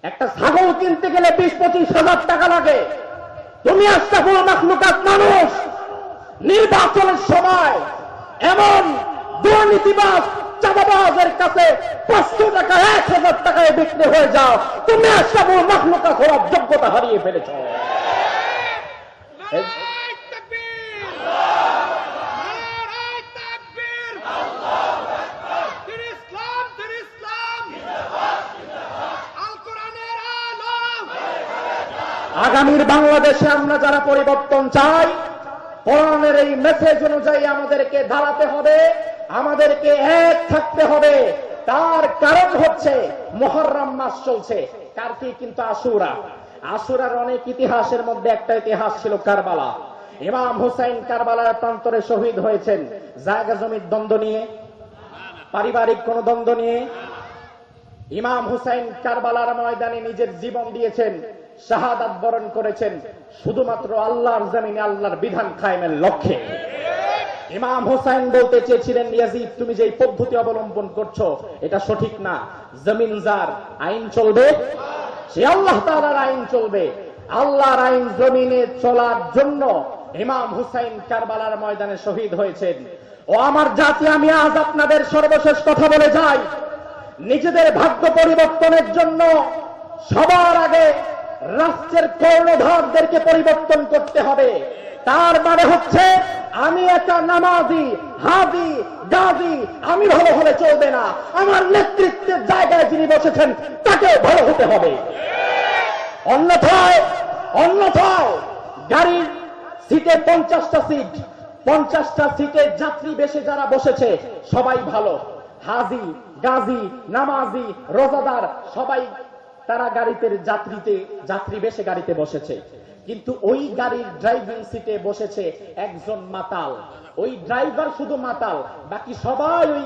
একটা ছাগল কিনতে গেলে 20-25 হাজার টাকা লাগে। তুমি আশরাফুল মাখলুকাত মানুষ, নির্বাচনের সময় এমন দুর্নীতিবাজ চাঁদাবাজের কাছে 500 টাকা 1000 টাকায় বিক্রি হয়ে যাও, তুমি আশরাফুল মাখলুকাত হওয়ার যোগ্যতা হারিয়ে ফেলেছ। আগামীর বাংলাদেশে আমরা যারা পরিবর্তন চাই, কোরআনের এই মেসেজ অনুযায়ী আমাদেরকে দাঁড়াতে হবে, আমাদেরকে এক থাকতে হবে। তার কারণ হচ্ছে মুহররম মাস চলছে, কার কি কিন্তু আশুরা। আশুরার অনেক ইতিহাসের মধ্যে একটা ইতিহাস ছিল কারবালা। ইমাম হুসাইন কারবালার প্রান্তরে শহীদ হয়েছেন জায়গা জমির দ্বন্দ্ব নিয়ে, পারিবারিক কোন দ্বন্দ্ব নিয়ে। ইমাম হুসাইন কারবালার ময়দানে নিজের জীবন দিয়েছেন, শাহাদাত বরণ করেছেন শুধুমাত্র আল্লাহর জমিনে আল্লাহর বিধান কায়েমের লক্ষ্যে। ইমাম হুসাইন বলতে চেয়েছিলেন, ইয়াজিদ তুমি যে পদ্ধতি অবলম্বন করছো এটা সঠিক না। জমিন যার, আইন চলবে, সে আল্লাহ তাআলার আইন চলবে। আল্লাহর আইন জমিনে চলার জন্য ইমাম হুসাইন কারবালার ময়দানে শহীদ হয়েছেন। ও আমার জাতি, আমি আজ আপনাদের সর্বশেষ কথা বলে যাই, নিজেদের ভাগ্য পরিবর্তনের জন্য সবার আগে রাষ্ট্রের কর্ণধারদেরকে পরিবর্তন করতে হবে। তার মানে হচ্ছে আমি একটা নামাজি, হাজি, গাজী, আমি ভালো হলে চলবে না, আমার নেতৃত্বের জায়গায় যিনি বসেছেন তাকেও ভালো হতে হবে। অন্যথায় গাড়ির সিটে 50টা সিট, 50টা সিটে যাত্রী বেশে যারা বসেছে সবাই ভালো, হাজি, গাজী, নামাজি, রোজাদার সবাই তারা গাড়িতে যাত্রী বেশে গাড়িতে বসেছে, কিন্তু ওই গাড়ির ড্রাইভিং সিটে বসেছে একজন মাতাল। ওই ড্রাইভার শুধু মাতাল, বাকি সবাই ওই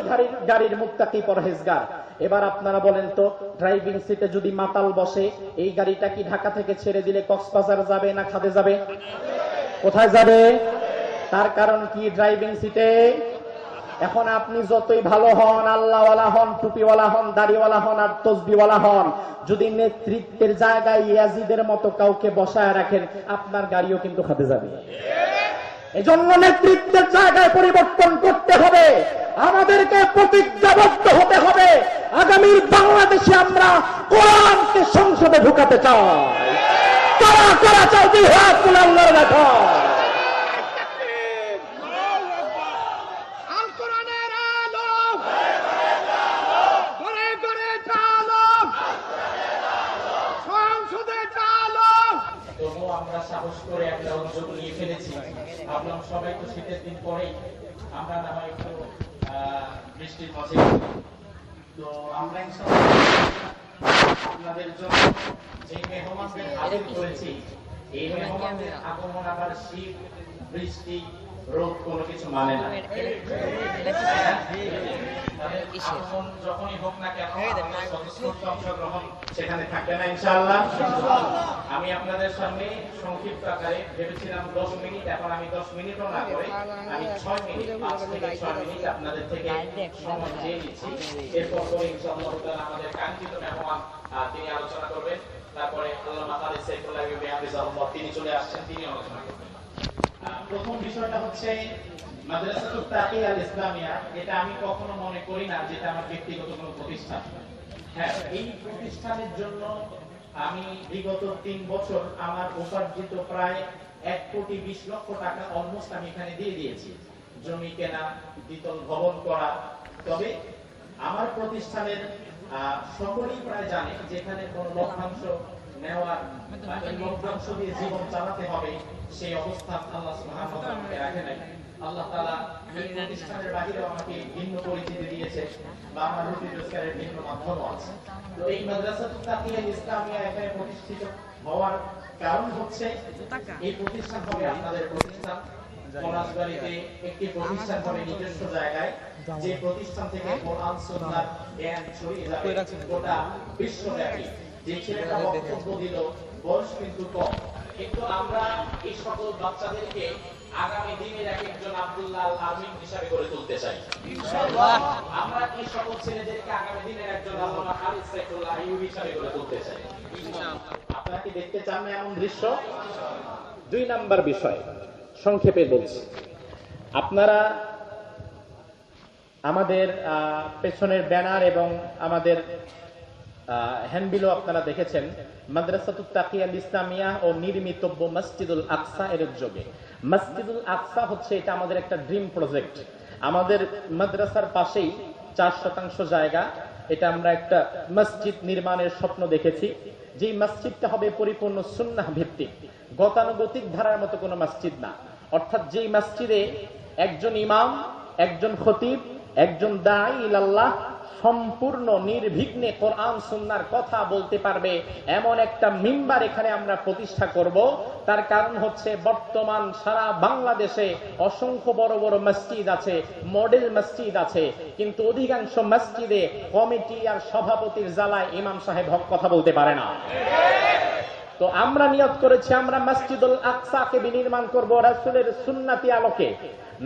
গাড়ির মুত্তাকি পরহেজগার। এবার আপনারা বলেন তো, ড্রাইভিং সিটে যদি মাতাল বসে, এই গাড়িটা কি ঢাকা থেকে ছেড়ে দিলে কক্সবাজার যাবে না খাদে যাবে? কোথায় যাবে? তার কারণ কি? ড্রাইভিং সিটে। এখন আপনি যতই ভালো হন, আল্লাহওয়ালা হন, টুপিওয়ালা হন, দাড়িওয়ালা হন আর তসবিওয়ালা হন, যদি নেতৃত্বের জায়গায় ইয়াজিদের মতো কাউকে বসায় রাখেন, আপনার গাড়িও কিন্তু খাদে যাবে। এজন্য নেতৃত্বের জায়গায় পরিবর্তন করতে হবে, আমাদেরকে প্রতিজ্ঞাবদ্ধ হতে হবে। আগামীর বাংলাদেশে আমরা কোরআনকে সংসদে ঢুকাতে চাই। কারা চাই জিহাদ আল্লাহর দেখা। আমরা সাহস করে একটা উদ্যোগ নিয়ে ফেলেছি। ভাবলাম সবাই তো শীতের দিন পরেই আমরা না হয় একটু বৃষ্টির মাঝে, তো আমরা আপনাদের জন্য যে মেহমানদের হাজির করেছি, এই মেহমানদের আগমন আবার শীত, বৃষ্টি, রোদ কোনো কিছু মানে না। যখনই হোক না কেন অংশগ্রহণ সেখানে থাকবে না ইনশাআল্লাহ। আমি আপনাদের সামনে সংক্ষিপ্ত আকারে ভেবেছিলাম 10 মিনিট, এখন আমি 10 মিনিটও না করে আমি 6 মিনিট, 5 থেকে 6 মিনিট আপনাদের থেকে সময় চেয়ে নিচ্ছি। এরপর করে ইনশাআল্লাহ আমাদের কাঙ্ক্ষিত মেহমান তিনি আলোচনা করবেন। তারপরে আল্লামা খালিদ সাইফুল্লাহ তিনি চলে আসছেন, তিনি আলোচনা করবেন। প্রথম বিষয়টা হচ্ছে মাদ্রাসাতুত তাকিয়া আল ইসলামিয়া। এটা আমি কখনো মনে করি না যেটা আমার ব্যক্তিগত কোনো প্রতিষ্ঠান। হ্যাঁ, এই প্রতিষ্ঠানের জন্য আমি বিগত 3 বছর আমার উপার্জিত প্রায় 1,20,00,000 টাকা অলমোস্ট আমি এখানে দিয়ে দিয়েছি। জমি কেনা, দ্বিতল ভবন করা। তবে আমার প্রতিষ্ঠানের সকলেই প্রায় জানে যেখানে কোনো লভ্যাংশ নেওয়ার বা এই লভ্যাংশ দিয়ে জীবন চালাতে হবে সেই অবস্থান আল্লাহ সুবহানাহু ওয়া তাআলা রাখে নাই। আল্লাহ তাআলা এই প্রতিষ্ঠানের বাহিরে আমাকে ভিন্ন পরিচিতি দিয়েছে বা আমার রুটি রোজগারের ভিন্ন মাধ্যম আছে। তো এই মাদ্রাসাতুত তাকিয়া ইসলামিয়া এখানে প্রতিষ্ঠিত হওয়ার কারণ হচ্ছে এই প্রতিষ্ঠান হবে আপনাদের প্রতিষ্ঠান। পলাশবাড়ীতে একটি প্রতিষ্ঠান হবে নিজস্ব জায়গায়, যে প্রতিষ্ঠান থেকে কোরআন সুন্নাহর জ্ঞান ছড়িয়ে যাবে গোটা বিশ্বব্যাপী। যে ছেলেটা বক্তব্য দিল বয়স কিন্তু কম, কিন্তু আমরা এই সকল বাচ্চাদেরকে আগামী দিনের এক একজন আব্দুল্লাহ আল আমিন হিসাবে গড়ে তুলতে চাই। আমরা এই সকল ছেলেদেরকে আগামী দিনের একজন আল্লামা খালিদ সাইফুল্লাহ আইয়ুবী হিসাবে গড়ে তুলতে চাই। আপনারা কি দেখতে চান না এমন দৃশ্য? 2 নাম্বার বিষয় সংক্ষেপে বলছি, আপনারা আমাদের পেছনের ব্যানার এবং আমাদের হ্যান্ডবিলও আপনারা দেখেছেন, মাদ্রাসাতুত তাকিয়াল ইসলামিয়া ও নির্মিতব্য মসজিদুল আকসা এর উদ্যোগে। মসজিদুল আকসা হচ্ছে এটা আমাদের একটা ড্রিম প্রজেক্ট। আমাদের মাদ্রাসার পাশেই 4% জায়গা, এটা আমরা একটা মসজিদ নির্মাণের স্বপ্ন দেখেছি। যে মসজিদটা হবে পরিপূর্ণ সুন্নাহ ভিত্তিক, গতানুগতিক ধারার মতো কোনো মসজিদ না। অর্থাৎ যেই মসজিদে একজন ইমাম, একজন খতিব, একজন দাঈ ইলাল্লাহ সম্পূর্ণ নির্বিঘ্নে কোরআন সুন্নাহর কথা বলতে পারবে এমন একটা মিম্বার এখানে আমরা প্রতিষ্ঠা করব। তার কারণ হচ্ছে বর্তমান সারা বাংলাদেশে অসংখ্য বড় বড় মসজিদ আছে, মডেল মসজিদ আছে, কিন্তু অধিকাংশ মসজিদে কমিটি আর সভাপতির জ্বালায় ইমাম সাহেব হক কথা বলতে পারে না। তো আমরা নিয়ত করেছি আমরা মসজিদুল আকসাকে বিনির্মাণ করব রাসূলের সুন্নতি আলোকে,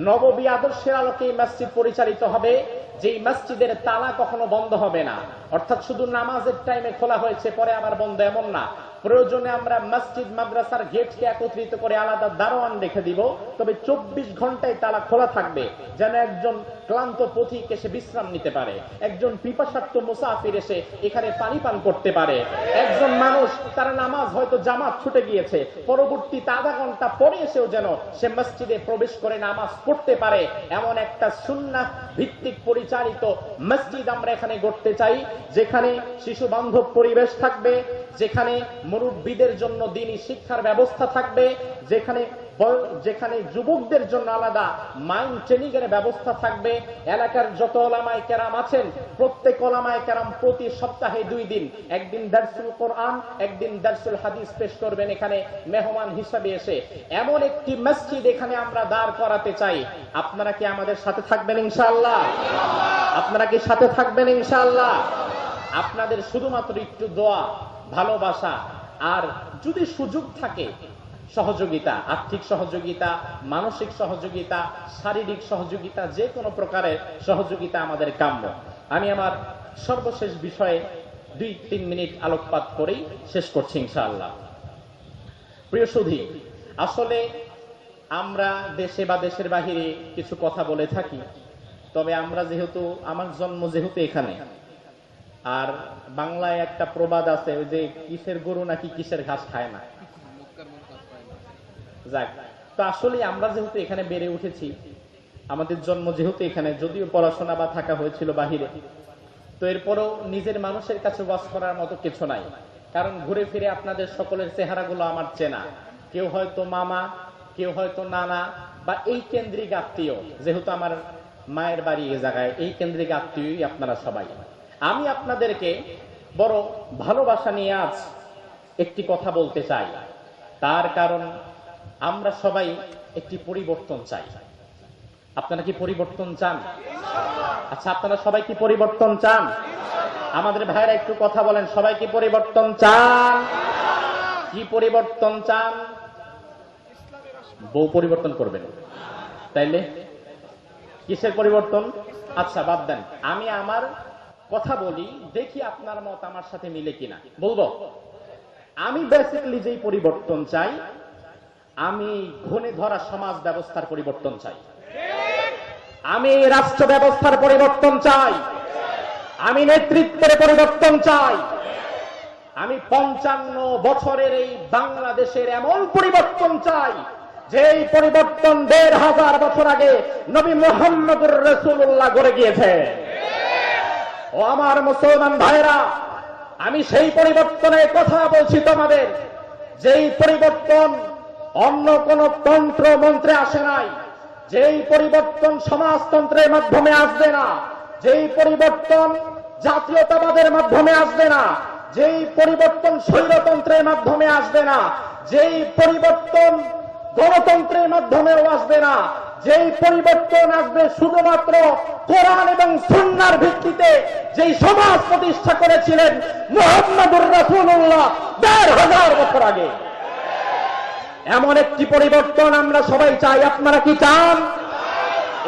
নববী আদর্শের আলোকে এই মসজিদ পরিচালিত হবে। যেই মসজিদের তালা কখনো বন্ধ হবে না, অর্থাৎ শুধু নামাজের টাইমে খোলা হয়েছে পরে আবার বন্ধ, এমন না। প্রয়োজনে আমরা মসজিদ মাদ্রাসার গেটকে একত্রিত করে আলাদা দারোয়ান রেখে দিব, তবে 24 ঘন্টায় তালা খোলা থাকবে, যেন একজন ক্লান্ত পথিক এসে বিশ্রাম নিতে পারে, একজন পিপাসার্ত মুসাফির এসে এখানে পানি পান করতে পারে, একজন মানুষ তার নামাজ হয়তো জামাত ছুটে গিয়েছে, পরবর্তীতে আধা ঘন্টা পরে এসেও যেন সে মসজিদে প্রবেশ করে নামাজ পড়তে পারে, এমন একটা সুন্নাহ ভিত্তিক পরিচালিত মসজিদ আমরা এখানে গড়তে চাই, যেখানে শিশু বান্ধব পরিবেশ থাকবে, যেখানে মুরব্বীদের জন্য দ্বীনি শিক্ষার ব্যবস্থা থাকবে, যেখানে যুবকদের জন্য আলাদা মাইন্ড ট্রেনিং এর ব্যবস্থা থাকবে। এলাকার যত ওলামায়ে কেরাম আছেন প্রত্যেক ওলামায়ে কেরাম প্রতি সপ্তাহে 2 দিন, একদিন দারসুল কোরআন, একদিন দারসুল হাদিস পেশ করবেন এখানে মেহমান হিসেবে এসে। এমন একটি মসজিদ এখানে আমরা দাঁড় করাতে চাই। আপনারা কি আমাদের সাথে থাকবেন ইনশাআল্লাহ? আপনারা কি সাথে থাকবেন ইনশাআল্লাহ? আপনাদের শুধুমাত্র একটু দোয়া, ভালোবাসা, আর যদি সুযোগ থাকে সহযোগিতা, আর্থিক সহযোগিতা, মানসিক সহযোগিতা, শারীরিক সহযোগিতা, যে কোনো প্রকারের সহযোগিতা আমাদের কাম্য। আমি আমার সর্বশেষ বিষয়ে 2-3 মিনিট আলোকপাত করেই শেষ করছি ইনশাআল্লাহ। প্রিয় সুধী, আসলে আমরা দেশে বা দেশের বাহিরে কিছু কথা বলে থাকি, তবে আমরা যেহেতু, আমার জন্ম যেহেতু এখানে, আর বাংলায় একটা প্রবাদ আছে, ওই যে কিসের গরু নাকি কিসের ঘাস খায় না। যাক, তো আসলে আমরা যেহেতু এখানে বেড়ে উঠেছি, আমাদের জন্ম যেহেতু এখানে, যদিও পড়াশোনা বা থাকা হয়েছিল বাহিরে, তো এরপরও নিজের মানুষের কাছে ওয়াজ করার মতো কিছু নাই। কারণ ঘুরে ফিরে আপনাদের সকলের চেহারাগুলো আমার চেনা, কেউ হয়তো মামা, কেউ হয়তো নানা, বা এই কেন্দ্রিক আত্মীয়, যেহেতু আমার মায়ের বাড়ি এই জায়গায়, এই কেন্দ্রিক আত্মীয়ই আপনারা সবাই। আমি আপনাদেরকে বড় ভালোবাসা নিয়ে আজ একটি কথা বলতে চাই। তার কারণ আমরা সবাই একটি পরিবর্তন চাই। আপনারা কি পরিবর্তন চান? আচ্ছা, আপনারা সবাই কি পরিবর্তন চান? আমাদের ভাইরা একটু কথা বলেন, সবাই কি পরিবর্তন চান? কি পরিবর্তন চান? বউ পরিবর্তন করবেন তাইলে কিসের পরিবর্তন? আচ্ছা বাদ দেন, আমি আমার কথা বলি, দেখি আপনার মত আমার সাথে মিলে কিনা। বলবো, আমি বেসিক্যালি যেই পরিবর্তন চাই, আমি ঘনে ধরা সমাজ ব্যবস্থার পরিবর্তন চাই, আমি রাষ্ট্র ব্যবস্থার পরিবর্তন চাই, আমি নেতৃত্বের পরিবর্তন চাই, আমি 55 বছরের এই বাংলাদেশের এমন পরিবর্তন চাই, যেই পরিবর্তন 1500 বছর আগে নবী মুহাম্মদুর রাসূলুল্লাহ গড়ে গিয়েছে। ও আমার মুসলমান ভাইরা, আমি সেই পরিবর্তনের কথা বলছি তোমাদের, যেই পরিবর্তন অন্য কোন তন্ত্র মন্ত্রে আসে নাই, যেই পরিবর্তন সমাজতন্ত্রের মাধ্যমে আসবে না, যেই পরিবর্তন জাতীয়তাবাদের মাধ্যমে আসবে না, যেই পরিবর্তন স্বৈরতন্ত্রের মাধ্যমে আসবে না, যেই পরিবর্তন গণতন্ত্রের মাধ্যমেও আসবে না, যেই পরিবর্তন আসবে শুধুমাত্র কোরআন এবং সুন্নাহর ভিত্তিতে, যেই সমাজ প্রতিষ্ঠা করেছিলেন মুহাম্মদুর রাসূলুল্লাহ 1500 বছর আগে। এমন একটি পরিবর্তন আমরা সবাই চাই। আপনারা কি চান?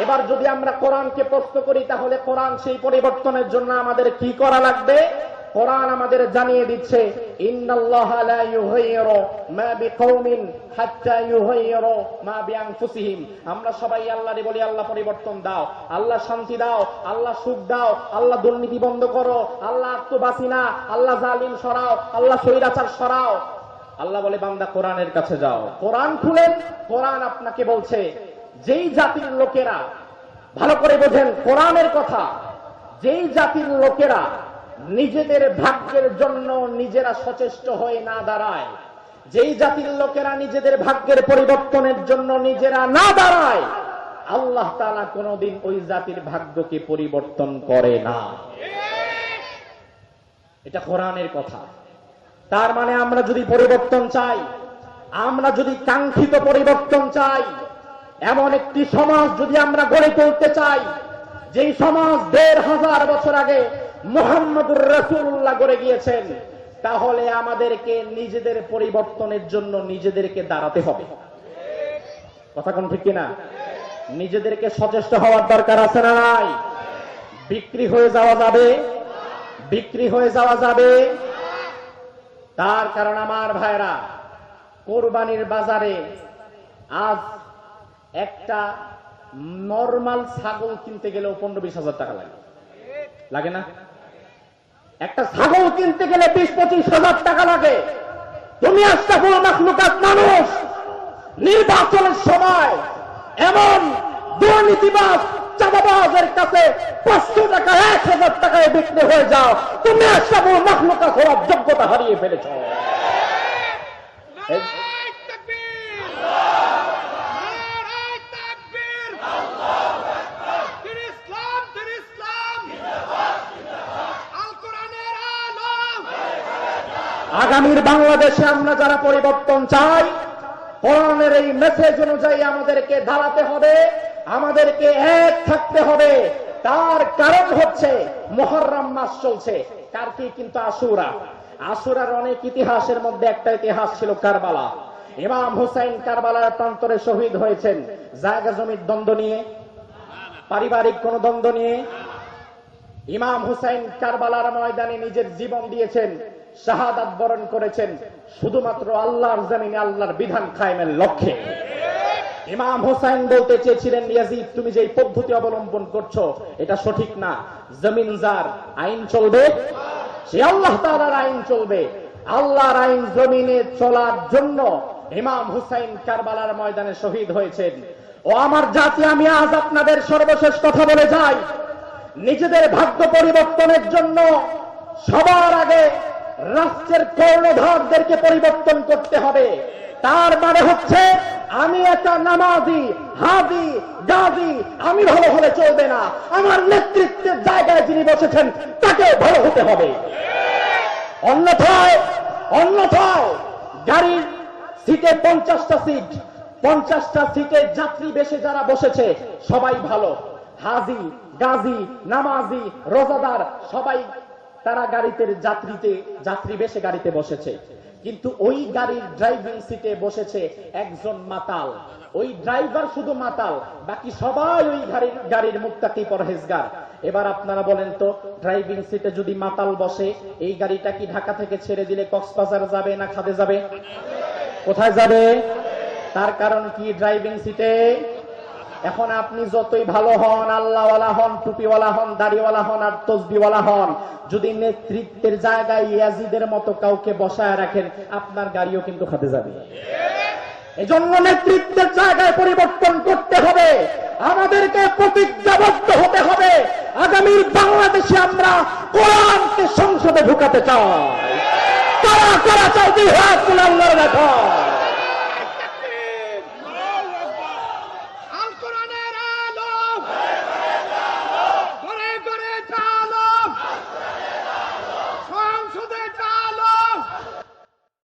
এবার যদি আমরা কোরআনকে প্রশ্ন করি, তাহলে কোরআন সেই পরিবর্তনের জন্য আমাদের কি করা লাগবে? কোরআন আমাদের জানিয়ে দিচ্ছে, ইন্নাল্লাহা লা ইউগাইয়িরু মা বিকওমিন হাত্তা ইউগাইয়িরু মা বিআনফুসিহিম। আমরা সবাই আল্লাহরে বলি, আল্লাহ পরিবর্তন দাও, আল্লাহ শান্তি দাও, আল্লাহ সুখ দাও, আল্লাহ দুর্নীতি বন্ধ করো, আল্লাহ আত্মবাসিনা, আল্লাহ জালিম সরাও, আল্লাহ স্বৈরাচার সরাও। আল্লাহ বলে, বান্দা কোরআনের কাছে যাও। কোরআন খুলেন, কোরআন আপনাকে বলছে, যেই জাতির লোকেরা, ভালো করে বোঝেন কোরআনের কথা, যেই জাতির লোকেরা নিজেদের ভাগ্যের জন্য নিজেরা সচেষ্ট হয়ে না দাঁড়ায়, যেই জাতির লোকেরা নিজেদের ভাগ্যের পরিবর্তনের জন্য নিজেরা না দাঁড়ায়, আল্লাহ তাআলা কোনদিন ওই জাতির ভাগ্যকে পরিবর্তন করে না। এটা কোরআনের কথা। তার মানে আমরা যদি পরিবর্তন চাই, আমরা যদি কাঙ্ক্ষিত পরিবর্তন চাই, এমন একটি সমাজ যদি আমরা গড়ে তুলতে চাই, যেই সমাজ ১৫০০ বছর আগে মুহাম্মদুর রাসূলুল্লাহ গড়ে গিয়েছেন, তাহলে আমাদেরকে নিজেদের পরিবর্তনের জন্য নিজেদেরকে দাঁড়াতে হবে। কথা কোন ঠিক কিনা? নিজেদেরকে সচেষ্ট হওয়ার দরকার আছে না নাই? বিক্রি হয়ে যাওয়া যাবে? বিক্রি হয়ে যাওয়া যাবে? তার কারণ আমার ভাইরা, কোরবানির বাজারে আজ একটা নরমাল ছাগল কিনতে গেলেও ১৫-২০ হাজার টাকা লাগে, লাগে না? একটা ছাগল কিনতে গেলে ২০-২৫ হাজার টাকা লাগে। তুমি আশরাফুল মাখলুকাত মানুষ, নির্বাচনের সময় এমন দুর্নীতিবাজ চাঁদাবাজের কাছে ৫০০ টাকা ১,০০০ টাকায় বিক্রি হয়ে যাও, তুমি আশরাফুল মাখলুকাত হওয়ার যোগ্যতা হারিয়ে ফেলেছ। আগামীর বাংলাদেশে আমরা যারা পরিবর্তন চাই, কোরআনের এই মেসেজ অনুযায়ী আমাদেরকে দাঁড়াতে হবে, আমাদেরকে এক থাকতে হবে। তার কারণ হচ্ছে মুহররম মাস চলছে, কার কি? কিন্তু আশুরা। আশুরার অনেক ইতিহাসের মধ্যে একটা ইতিহাস ছিল কারবালা। ইমাম হুসাইন কারবালার প্রান্তরে শহীদ হয়েছেন, জায়গা জমির দ্বন্দ্ব নিয়ে, পারিবারিক কোন দ্বন্দ্ব নিয়ে। ইমাম হুসাইন কারবালার ময়দানে নিজের জীবন দিয়েছেন, শাহাদাত বরণ করেছেন, শুধুমাত্র আল্লাহর জমিনে আল্লাহর বিধান কায়েমের লক্ষ্যে। ইমাম হুসাইন বলতে চেয়েছিলেন, ইয়াজিদ তুমি যে পদ্ধতি অবলম্বন করছো এটা সঠিক না। জমিন যার, আইন চলবে, সে আল্লাহ তাআলার আইন চলবে। আল্লাহর আইন জমিনে চলার জন্য ইমাম হুসাইন কারবালার ময়দানে শহীদ হয়েছেন। ও আমার জাতি, আমি আজ আপনাদের সর্বশেষ কথা বলে যাই, নিজেদের ভাগ্য পরিবর্তনের জন্য সবার আগে রাষ্ট্রের কর্ণধারদেরকে পরিবর্তন করতে হবে। তার মানে হচ্ছে, আমি একটা নামাজি, হাজি, গাজী, আমি ভালো হলে চলবে না, আমার নেতৃত্বের জায়গায় যিনি বসেছেন তাকে ভালো হতে হবে। অন্যথায় গাড়ির সিটে ৫০টা সিট, ৫০টা সিটে যাত্রী বেশে যারা বসেছে সবাই ভালো, হাজি, গাজী, নামাজি, রোজাদার সবাই তারা গাড়িতে যাত্রী বেশে গাড়িতে বসেছে, কিন্তু ওই গাড়ির ড্রাইভিং সিটে বসেছে একজন মাতাল। ওই ড্রাইভার শুধু মাতাল, বাকি সবাই ওই গাড়ির মুত্তাকি পরহেজগার। এবার আপনারা বলেন তো, ড্রাইভিং সিটে যদি মাতাল বসে, এই গাড়িটা কি ঢাকা থেকে ছেড়ে দিলে কক্সবাজার যাবে না খাদে যাবে? কোথায় যাবে? তার কারণ কি? ড্রাইভিং সিটে। এখন আপনি যতই ভালো হন, আল্লাহওয়ালা হন, টুপিওয়ালা হন, দাড়িওয়ালা হন আর তসবিওয়ালা হন, যদি নেতৃত্বের জায়গায় ইয়াজিদের মতো কাউকে বসায় রাখেন, আপনার গাড়িও কিন্তু খাতে যাবে। এজন্য নেতৃত্বের জায়গায় পরিবর্তন করতে হবে, আমাদেরকে প্রতিজ্ঞাবদ্ধ হতে হবে। আগামীর বাংলাদেশে আমরা কোরআনকে সংসদে ঢুকাতে চাই। কারা কারা চাই? দুই হাত তুলে আল্লাহর দেখা।